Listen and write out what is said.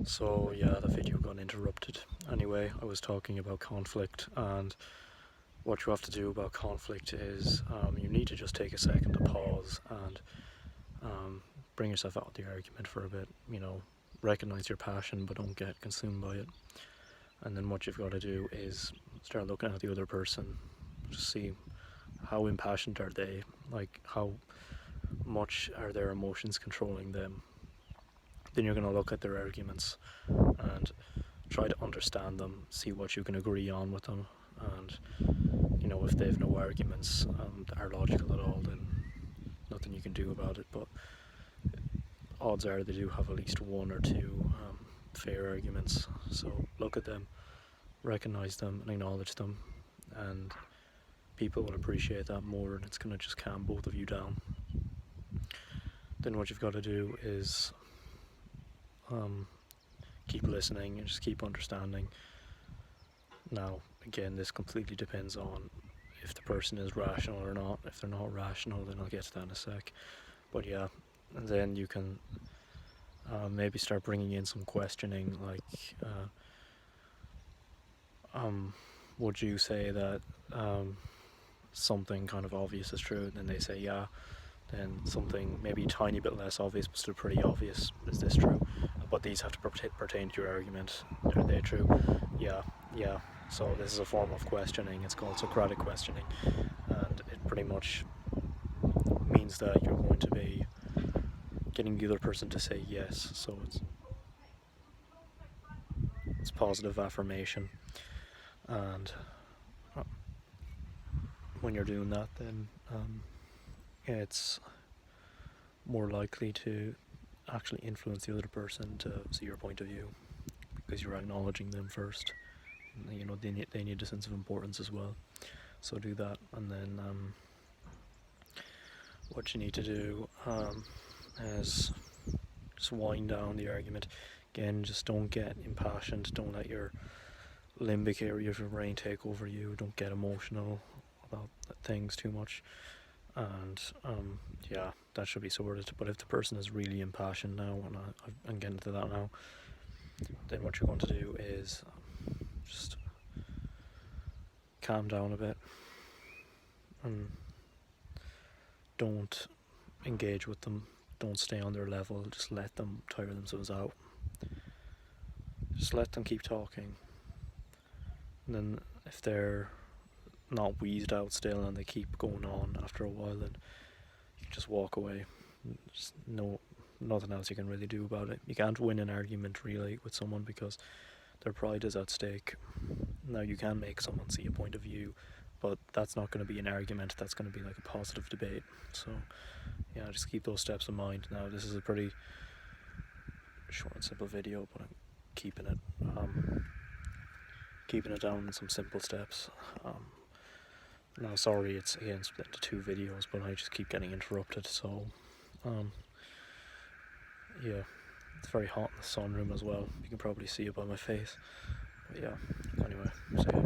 So yeah, the video got interrupted. Anyway, I was talking about conflict, and what you have to do about conflict is you need to just take a second to pause and bring yourself out of the argument for a bit. Recognize your passion, but don't get consumed by it. And then what you've got to do is start looking at the other person, just see how impassioned are they, like how much are their emotions controlling them. Then you're going to look at their arguments and try to understand them, see what you can agree on with them, and if they have no arguments and are logical at all, then nothing you can do about it. But odds are they do have at least one or two fair arguments. So look at them, recognize them, and acknowledge them, and people will appreciate that more, and it's going to just calm both of you down. Then what you've got to do is keep listening and just keep understanding. Now, again, this completely depends on if the person is rational or not. If they're not rational, then I'll get to that in a sec. But yeah, and then you can maybe start bringing in some questioning, like would you say that something kind of obvious is true? And then they say yeah. Then something maybe a tiny bit less obvious but still pretty obvious, is this true? But these have to pertain to your argument. Are they true? Yeah. So this is a form of questioning. It's called Socratic questioning, and it pretty much means that you're going to be getting the other person to say yes. So it's positive affirmation, and when you're doing that, then it's more likely to actually influence the other person to see your point of view, because you're acknowledging them first. They need a sense of importance as well. So do that, and then what you need to do is just wind down the argument. Again, just don't get impassioned. Don't let your limbic area of your brain take over you. Don't get emotional about things too much. And yeah, that should be sorted. But if the person is really impassioned now, and I'm getting to that now, then what you're going to do is just calm down a bit and don't engage with them. Don't stay on their level. Just let them tire themselves out. Just let them keep talking. And then if they're not wheezed out still and they keep going on after a while, then you can just walk away. There's nothing else you can really do about it. You can't win an argument really with someone because their pride is at stake. Now, you can make someone see a point of view, but that's not going to be an argument. That's going to be like a positive debate. So yeah, just keep those steps in mind. Now, this is a pretty short and simple video, but I'm keeping it down in some simple steps. Now, sorry, it's again split into two videos, but I just keep getting interrupted. So yeah, it's very hot in the sunroom as well. You can probably see it by my face. But yeah, anyway, see ya.